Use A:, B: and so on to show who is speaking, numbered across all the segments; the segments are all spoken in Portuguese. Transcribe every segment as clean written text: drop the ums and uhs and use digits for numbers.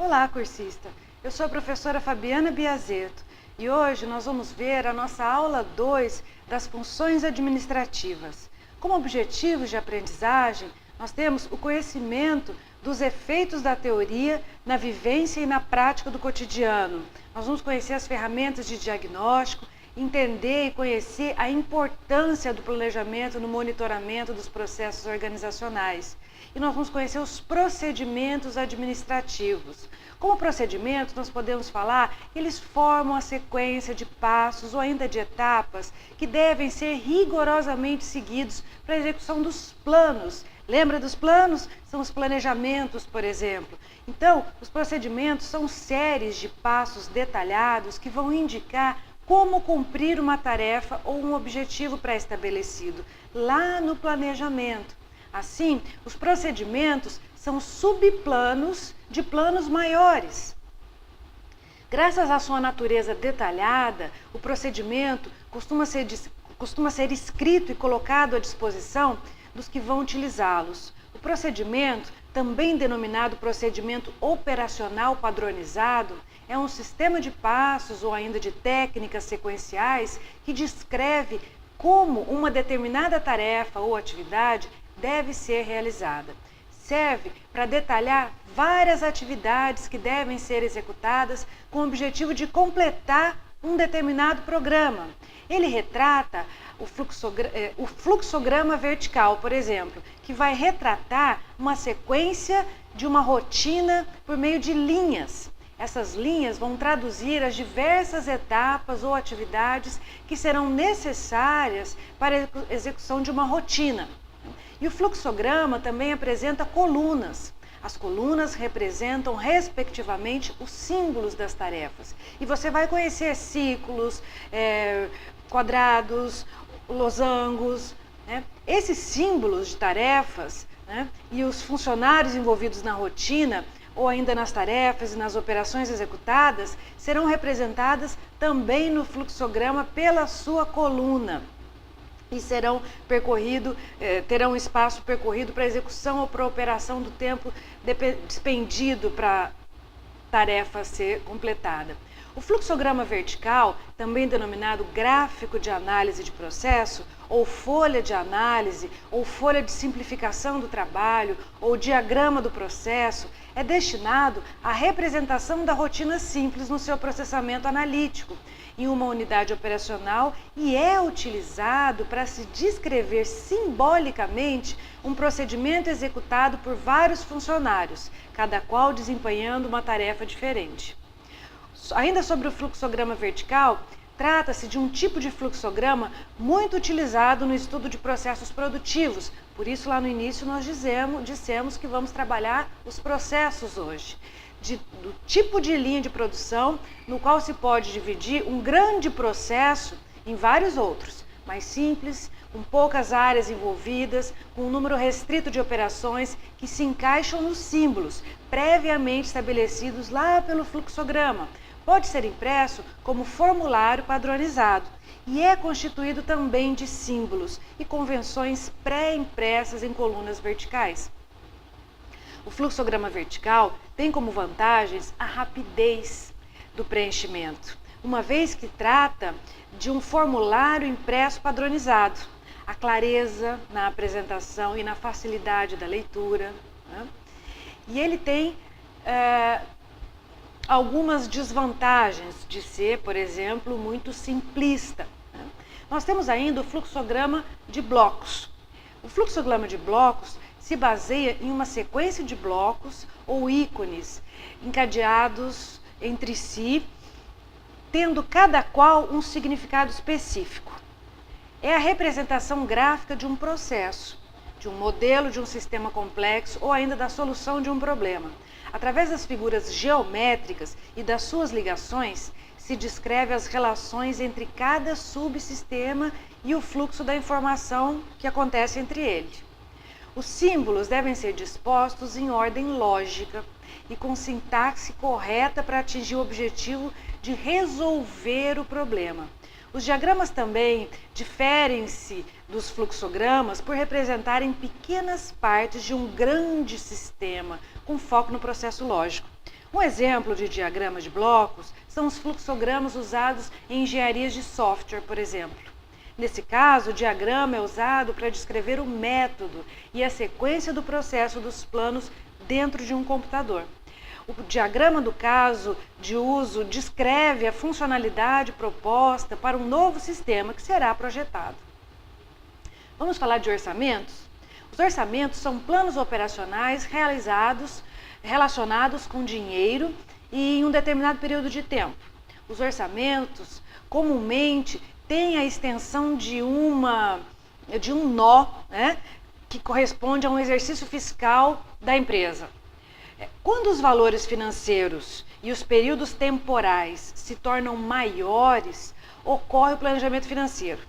A: Olá, cursista! Eu sou a professora Fabiana Biazeto e hoje nós vamos ver a nossa aula 2 das funções administrativas. Como objetivos de aprendizagem, nós temos o conhecimento dos efeitos da teoria na vivência e na prática do cotidiano. Nós vamos conhecer as ferramentas de diagnóstico, entender e conhecer a importância do planejamento no monitoramento dos processos organizacionais. E nós vamos conhecer os procedimentos administrativos. Como procedimentos, nós podemos falar que eles formam a sequência de passos ou ainda de etapas que devem ser rigorosamente seguidos para a execução dos planos. Lembra dos planos? São os planejamentos, por exemplo. Então, os procedimentos são séries de passos detalhados que vão indicar como cumprir uma tarefa ou um objetivo pré-estabelecido lá no planejamento. Assim, os procedimentos são subplanos de planos maiores. Graças à sua natureza detalhada, o procedimento costuma ser escrito e colocado à disposição dos que vão utilizá-los. O procedimento, também denominado procedimento operacional padronizado, é um sistema de passos ou ainda de técnicas sequenciais que descreve como uma determinada tarefa ou atividade deve ser realizada. Serve para detalhar várias atividades que devem ser executadas com o objetivo de completar um determinado programa. Ele retrata o fluxograma vertical, por exemplo, que vai retratar uma sequência de uma rotina por meio de linhas. Essas linhas vão traduzir as diversas etapas ou atividades que serão necessárias para a execução de uma rotina. E o fluxograma também apresenta colunas. As colunas representam, respectivamente, os símbolos das tarefas. E você vai conhecer círculos, quadrados, losangos, né? Esses símbolos de tarefas, né, e os funcionários envolvidos na rotina, ou ainda nas tarefas e nas operações executadas, serão representadas também no fluxograma pela sua coluna. E terão espaço percorrido para execução ou para operação do tempo despendido para a tarefa ser completada. O fluxograma vertical, também denominado gráfico de análise de processo, ou folha de análise, ou folha de simplificação do trabalho, ou diagrama do processo, é destinado à representação da rotina simples no seu processamento analítico, em uma unidade operacional, e é utilizado para se descrever simbolicamente um procedimento executado por vários funcionários, cada qual desempenhando uma tarefa diferente. Ainda sobre o fluxograma vertical, trata-se de um tipo de fluxograma muito utilizado no estudo de processos produtivos. Por isso, lá no início, nós dissemos que vamos trabalhar os processos hoje. Do tipo de linha de produção, no qual se pode dividir um grande processo em vários outros, mais simples, com poucas áreas envolvidas, com um número restrito de operações que se encaixam nos símbolos previamente estabelecidos lá pelo fluxograma. Pode ser impresso como formulário padronizado e é constituído também de símbolos e convenções pré-impressas em colunas verticais. O fluxograma vertical tem como vantagens a rapidez do preenchimento, uma vez que trata de um formulário impresso padronizado, a clareza na apresentação e na facilidade da leitura, né? E ele tem algumas desvantagens de ser, por exemplo, muito simplista, né? Nós temos ainda o fluxograma de blocos. O fluxograma de blocos se baseia em uma sequência de blocos ou ícones encadeados entre si, tendo cada qual um significado específico. É a representação gráfica de um processo, de um modelo de um sistema complexo ou ainda da solução de um problema. Através das figuras geométricas e das suas ligações, se descreve as relações entre cada subsistema e o fluxo da informação que acontece entre eles. Os símbolos devem ser dispostos em ordem lógica e com sintaxe correta para atingir o objetivo de resolver o problema. Os diagramas também diferem-se dos fluxogramas por representarem pequenas partes de um grande sistema, com foco no processo lógico. Um exemplo de diagrama de blocos são os fluxogramas usados em engenharias de software, por exemplo. Nesse caso, o diagrama é usado para descrever o método e a sequência do processo dos planos dentro de um computador. O diagrama do caso de uso descreve a funcionalidade proposta para um novo sistema que será projetado. Vamos falar de orçamentos? Os orçamentos são planos operacionais relacionados com dinheiro e em um determinado período de tempo. Os orçamentos comumente têm a extensão de um nó, né, que corresponde a um exercício fiscal da empresa. Quando os valores financeiros e os períodos temporais se tornam maiores, ocorre o planejamento financeiro,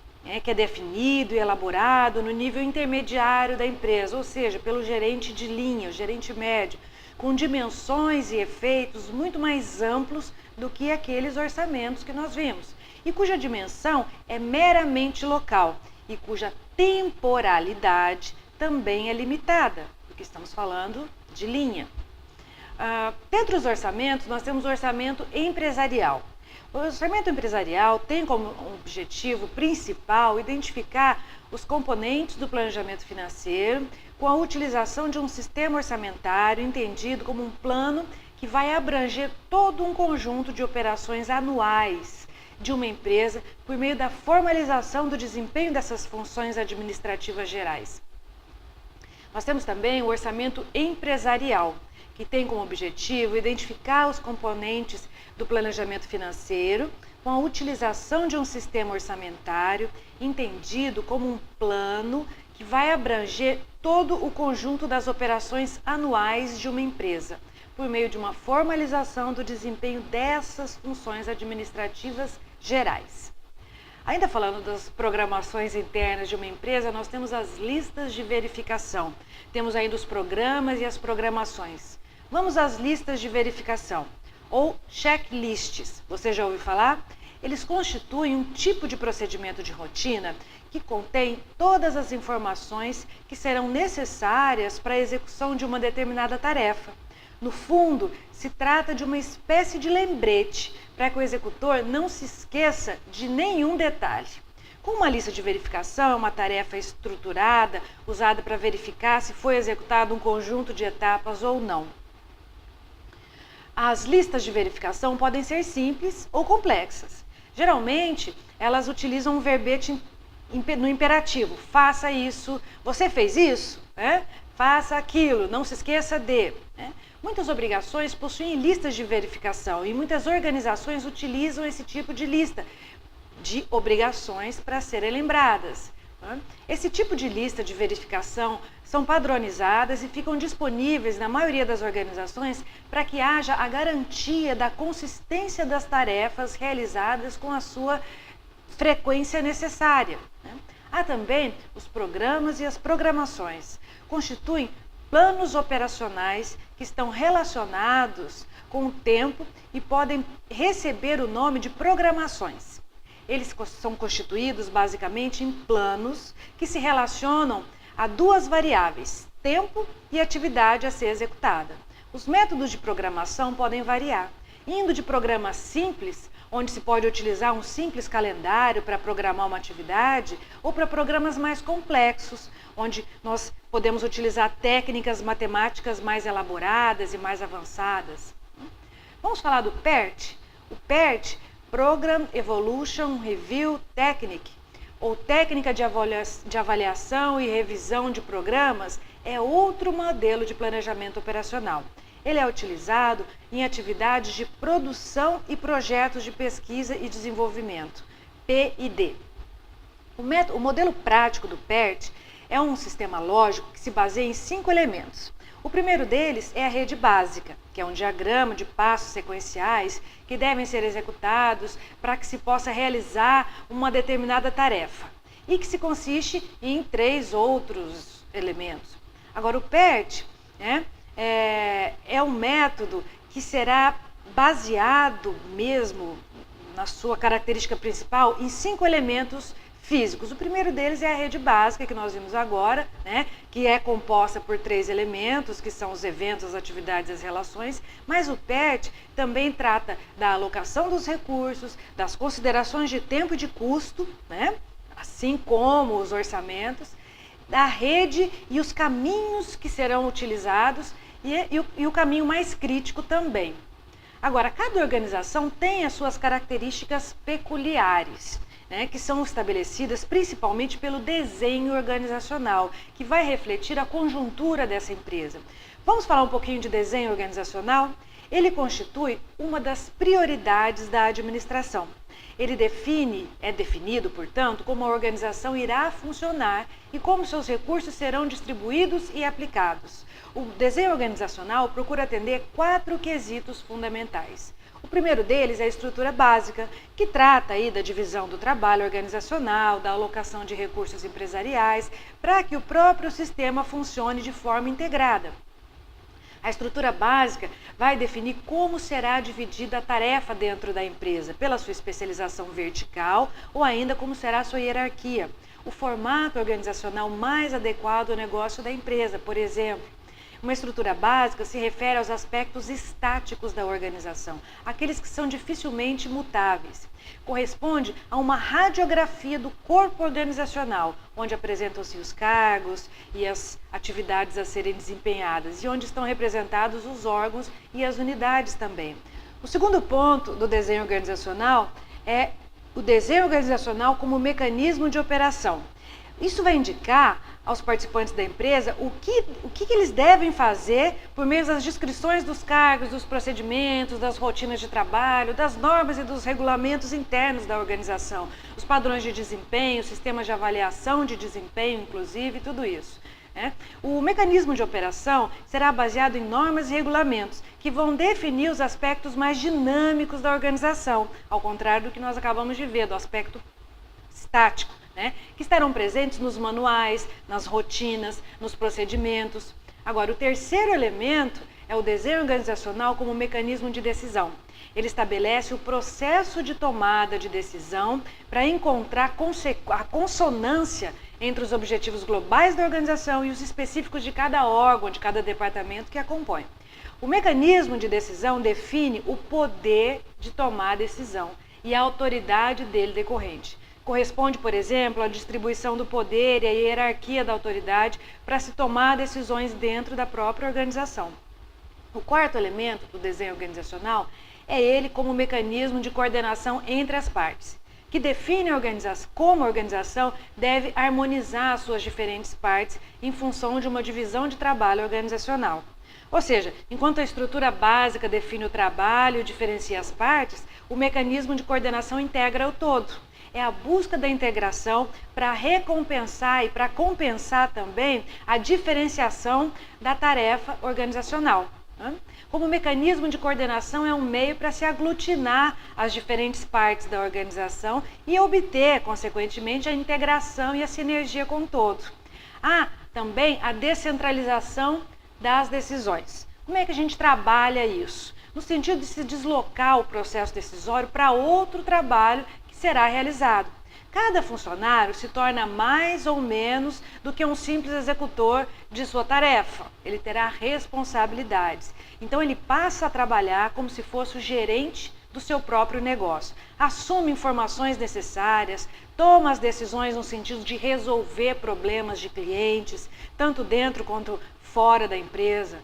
A: que é definido e elaborado no nível intermediário da empresa, ou seja, pelo gerente de linha, o gerente médio, com dimensões e efeitos muito mais amplos do que aqueles orçamentos que nós vimos, e cuja dimensão é meramente local e cuja temporalidade também é limitada, porque estamos falando de linha. Dentre os orçamentos, nós temos o orçamento empresarial. O orçamento empresarial tem como objetivo principal identificar os componentes do planejamento financeiro com a utilização de um sistema orçamentário entendido como um plano que vai abranger todo um conjunto de operações anuais de uma empresa por meio da formalização do desempenho dessas funções administrativas gerais. Nós temos também o orçamento empresarial, que tem como objetivo identificar os componentes do planejamento financeiro com a utilização de um sistema orçamentário entendido como um plano que vai abranger todo o conjunto das operações anuais de uma empresa, por meio de uma formalização do desempenho dessas funções administrativas gerais. Ainda falando das programações internas de uma empresa, nós temos as listas de verificação. Temos ainda os programas e as programações. Vamos às listas de verificação, ou checklists. Você já ouviu falar? Eles constituem um tipo de procedimento de rotina que contém todas as informações que serão necessárias para a execução de uma determinada tarefa. No fundo, se trata de uma espécie de lembrete para que o executor não se esqueça de nenhum detalhe. Com uma lista de verificação, é uma tarefa estruturada usada para verificar se foi executado um conjunto de etapas ou não. As listas de verificação podem ser simples ou complexas. Geralmente, elas utilizam um verbete no imperativo. Faça isso, você fez isso, faça aquilo, não se esqueça de. Muitas obrigações possuem listas de verificação e muitas organizações utilizam esse tipo de lista de obrigações para serem lembradas. Esse tipo de lista de verificação são padronizadas e ficam disponíveis na maioria das organizações para que haja a garantia da consistência das tarefas realizadas com a sua frequência necessária. Há também os programas e as programações. Constituem planos operacionais que estão relacionados com o tempo e podem receber o nome de programações. Eles são constituídos basicamente em planos que se relacionam a duas variáveis, tempo e atividade a ser executada. Os métodos de programação podem variar, indo de programas simples, onde se pode utilizar um simples calendário para programar uma atividade, ou para programas mais complexos, onde nós podemos utilizar técnicas matemáticas mais elaboradas e mais avançadas. Vamos falar do PERT? O PERT, Program Evolution Review Technique, ou técnica de avaliação e revisão de programas, é outro modelo de planejamento operacional. Ele é utilizado em atividades de produção e projetos de pesquisa e desenvolvimento, P&D. O modelo prático do PERT é um sistema lógico que se baseia em 5 elementos. O primeiro deles é a rede básica, que é um diagrama de passos sequenciais que devem ser executados para que se possa realizar uma determinada tarefa e que se consiste em 3 outros elementos. Agora, o PERT é um método que será baseado mesmo na sua característica principal em 5 elementos físicos. O primeiro deles é a rede básica, que nós vimos agora, né, que é composta por 3 elementos, que são os eventos, as atividades e as relações, mas o PERT também trata da alocação dos recursos, das considerações de tempo e de custo, né, assim como os orçamentos, da rede e os caminhos que serão utilizados e o caminho mais crítico também. Agora, cada organização tem as suas características peculiares, né, que são estabelecidas principalmente pelo desenho organizacional, que vai refletir a conjuntura dessa empresa. Vamos falar um pouquinho de desenho organizacional? Ele constitui uma das prioridades da administração. Ele é definido, portanto, como a organização irá funcionar e como seus recursos serão distribuídos e aplicados. O desenho organizacional procura atender 4 quesitos fundamentais. O primeiro deles é a estrutura básica, que trata aí da divisão do trabalho organizacional, da alocação de recursos empresariais, para que o próprio sistema funcione de forma integrada. A estrutura básica vai definir como será dividida a tarefa dentro da empresa, pela sua especialização vertical ou ainda como será a sua hierarquia. O formato organizacional mais adequado ao negócio da empresa, por exemplo. Uma estrutura básica se refere aos aspectos estáticos da organização, aqueles que são dificilmente mutáveis. Corresponde a uma radiografia do corpo organizacional, onde apresentam-se os cargos e as atividades a serem desempenhadas e onde estão representados os órgãos e as unidades também. O segundo ponto do desenho organizacional é o desenho organizacional como mecanismo de operação. Isso vai indicar aos participantes da empresa o que eles devem fazer por meio das descrições dos cargos, dos procedimentos, das rotinas de trabalho, das normas e dos regulamentos internos da organização, os padrões de desempenho, sistemas de avaliação de desempenho, inclusive, tudo isso. O mecanismo de operação será baseado em normas e regulamentos que vão definir os aspectos mais dinâmicos da organização, ao contrário do que nós acabamos de ver, do aspecto estático, que estarão presentes nos manuais, nas rotinas, nos procedimentos. Agora, o terceiro elemento é o desenho organizacional como mecanismo de decisão. Ele estabelece o processo de tomada de decisão para encontrar a consonância entre os objetivos globais da organização e os específicos de cada órgão, de cada departamento que a compõe. O mecanismo de decisão define o poder de tomar a decisão e a autoridade dele decorrente. Corresponde, por exemplo, à distribuição do poder e à hierarquia da autoridade para se tomar decisões dentro da própria organização. O quarto elemento do desenho organizacional é ele como mecanismo de coordenação entre as partes, que define como a organização deve harmonizar as suas diferentes partes em função de uma divisão de trabalho organizacional. Ou seja, enquanto a estrutura básica define o trabalho e diferencia as partes, o mecanismo de coordenação integra o todo. É a busca da integração para recompensar e para compensar também a diferenciação da tarefa organizacional. Como mecanismo de coordenação é um meio para se aglutinar as diferentes partes da organização e obter, consequentemente, a integração e a sinergia com o todo. Há também a descentralização das decisões. Como é que a gente trabalha isso? No sentido de se deslocar o processo decisório para outro trabalho será realizado. Cada funcionário se torna mais ou menos do que um simples executor de sua tarefa. Ele terá responsabilidades. Então ele passa a trabalhar como se fosse o gerente do seu próprio negócio. Assume informações necessárias, toma as decisões no sentido de resolver problemas de clientes, tanto dentro quanto fora da empresa,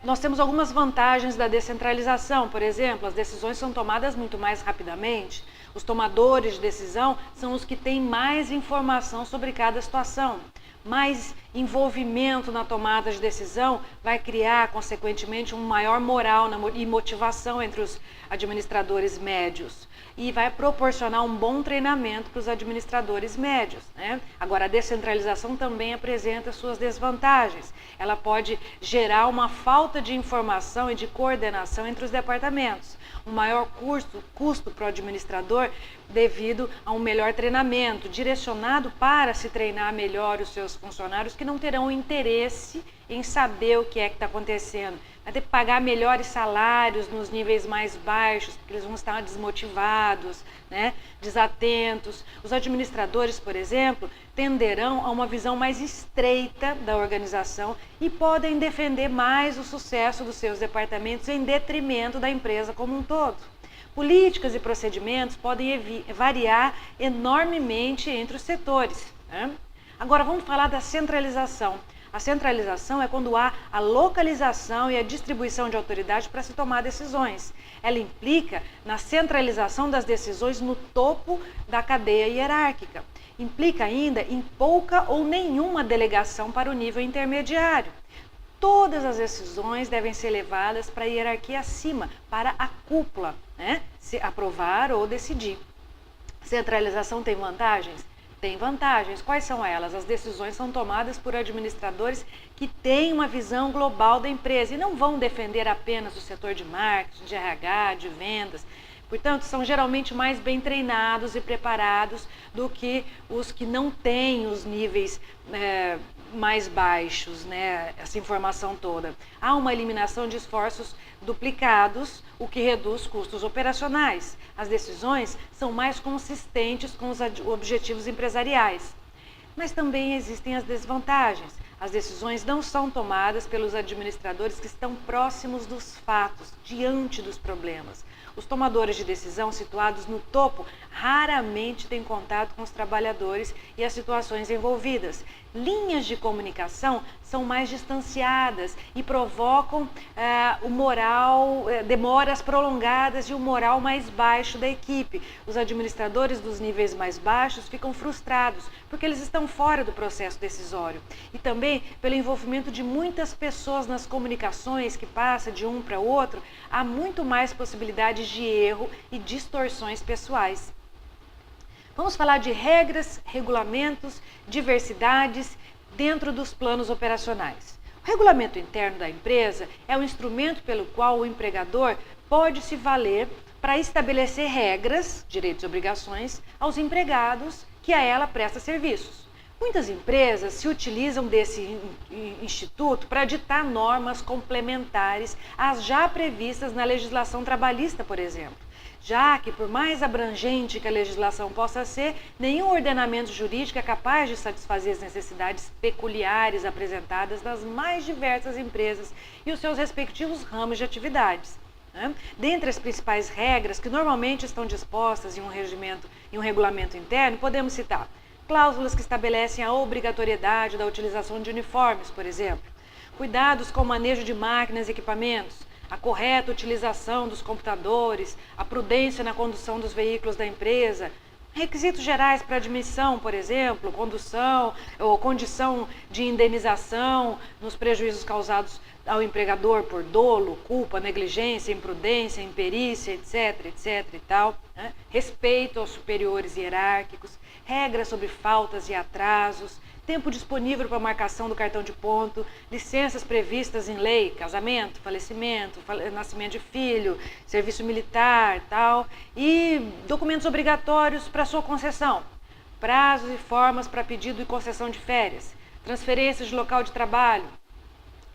A: nós temos algumas vantagens da descentralização. Por exemplo, as decisões são tomadas muito mais rapidamente. Os tomadores de decisão são os que têm mais informação sobre cada situação. Mais envolvimento na tomada de decisão vai criar, consequentemente, um maior moral e motivação entre os administradores médios e vai proporcionar um bom treinamento para os administradores médios. Agora, a descentralização também apresenta suas desvantagens. Ela pode gerar uma falta de informação e de coordenação entre os departamentos. Um maior custo para o administrador devido a um melhor treinamento, direcionado para se treinar melhor os seus funcionários que não terão interesse em saber o que é que está acontecendo. vai ter que pagar melhores salários nos níveis mais baixos, porque eles vão estar desmotivados, né, desatentos. Os administradores, por exemplo, tenderão a uma visão mais estreita da organização e podem defender mais o sucesso dos seus departamentos em detrimento da empresa como um todo. Políticas e procedimentos podem variar enormemente entre os setores, né? Agora vamos falar da centralização. A centralização é quando há a localização e a distribuição de autoridade para se tomar decisões. Ela implica na centralização das decisões no topo da cadeia hierárquica. Implica ainda em pouca ou nenhuma delegação para o nível intermediário. Todas as decisões devem ser levadas para a hierarquia acima, para a cúpula, né? Se aprovar ou decidir. Centralização tem vantagens? Tem vantagens. Quais são elas? As decisões são tomadas por administradores que têm uma visão global da empresa e não vão defender apenas o setor de marketing, de RH, de vendas. Portanto, são geralmente mais bem treinados e preparados do que os que não têm os níveis mais baixos, né, essa informação toda. Há uma eliminação de esforços duplicados, o que reduz custos operacionais. As decisões são mais consistentes com os objetivos empresariais. Mas também existem as desvantagens. As decisões não são tomadas pelos administradores que estão próximos dos fatos, diante dos problemas. Os tomadores de decisão situados no topo raramente têm contato com os trabalhadores e as situações envolvidas. Linhas de comunicação são mais distanciadas e provocam demoras prolongadas e o moral mais baixo da equipe. Os administradores dos níveis mais baixos ficam frustrados porque eles estão fora do processo decisório. E também pelo envolvimento de muitas pessoas nas comunicações que passa de um para o outro, há muito mais possibilidades de erro e distorções pessoais. Vamos falar de regras, regulamentos, diversidades dentro dos planos operacionais. O regulamento interno da empresa é o instrumento pelo qual o empregador pode se valer para estabelecer regras, direitos e obrigações aos empregados que a ela presta serviços. Muitas empresas se utilizam desse instituto para ditar normas complementares às já previstas na legislação trabalhista, por exemplo. Já que, por mais abrangente que a legislação possa ser, nenhum ordenamento jurídico é capaz de satisfazer as necessidades peculiares apresentadas nas mais diversas empresas e os seus respectivos ramos de atividades. Dentre as principais regras que normalmente estão dispostas em um regulamento interno, podemos citar cláusulas que estabelecem a obrigatoriedade da utilização de uniformes, por exemplo, cuidados com o manejo de máquinas e equipamentos, a correta utilização dos computadores, a prudência na condução dos veículos da empresa, requisitos gerais para admissão, por exemplo, condução ou condição de indenização nos prejuízos causados ao empregador por dolo, culpa, negligência, imprudência, imperícia, etc e tal, né? Respeito aos superiores hierárquicos, regras sobre faltas e atrasos, tempo disponível para marcação do cartão de ponto, licenças previstas em lei, casamento, falecimento, nascimento de filho, serviço militar, tal, e documentos obrigatórios para sua concessão, prazos e formas para pedido e concessão de férias, transferências de local de trabalho,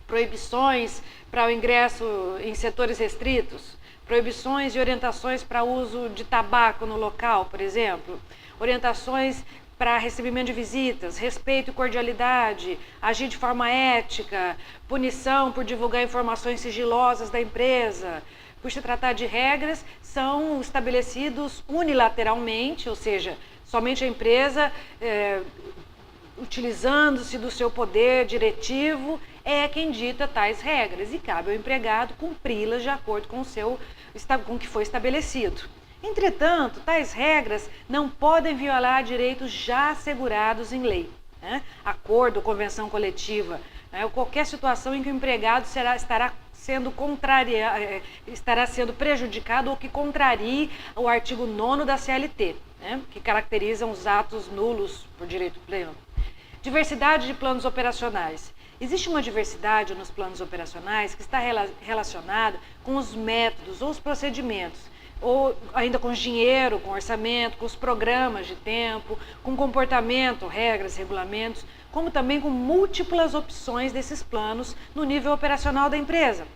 A: proibições para o ingresso em setores restritos, proibições e orientações para uso de tabaco no local, por exemplo, orientações para recebimento de visitas, respeito e cordialidade, agir de forma ética, punição por divulgar informações sigilosas da empresa. Por se tratar de regras, são estabelecidos unilateralmente, ou seja, somente a empresa, utilizando-se do seu poder diretivo, é quem dita tais regras e cabe ao empregado cumpri-las de acordo com o que foi estabelecido. Entretanto, tais regras não podem violar direitos já assegurados em lei, né? Acordo, convenção coletiva, né? Ou qualquer situação em que o empregado estará sendo prejudicado ou que contrarie o artigo 9º da CLT, né? Que caracterizam os atos nulos por direito pleno. Diversidade de planos operacionais. Existe uma diversidade nos planos operacionais que está relacionada com os métodos ou os procedimentos, ou ainda com dinheiro, com orçamento, com os programas de tempo, com comportamento, regras, regulamentos, como também com múltiplas opções desses planos no nível operacional da empresa.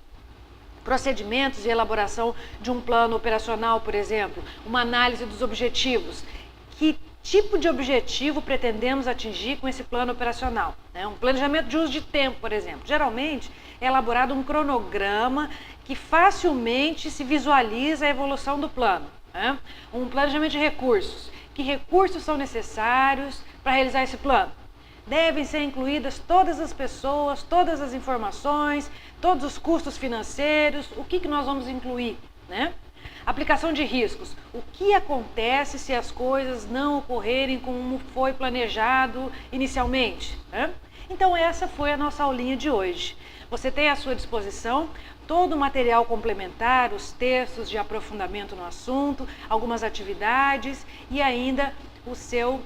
A: procedimentos e elaboração de um plano operacional, por exemplo, uma análise dos objetivos. Que tipo de objetivo pretendemos atingir com esse plano operacional? Um planejamento de uso de tempo, por exemplo. Geralmente é elaborado um cronograma que facilmente se visualiza a evolução do plano. Um planejamento de recursos. Que recursos são necessários para realizar esse plano? Devem ser incluídas todas as pessoas, todas as informações, todos os custos financeiros, o que nós vamos incluir, Aplicação de riscos. O que acontece se as coisas não ocorrerem como foi planejado inicialmente? Então essa foi a nossa aulinha de hoje. Você tem à sua disposição todo o material complementar, os textos de aprofundamento no assunto, algumas atividades e ainda o seu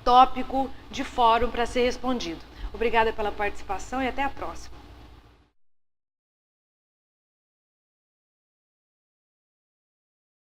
A: tópico de fórum para ser respondido. Obrigada pela participação e até a próxima.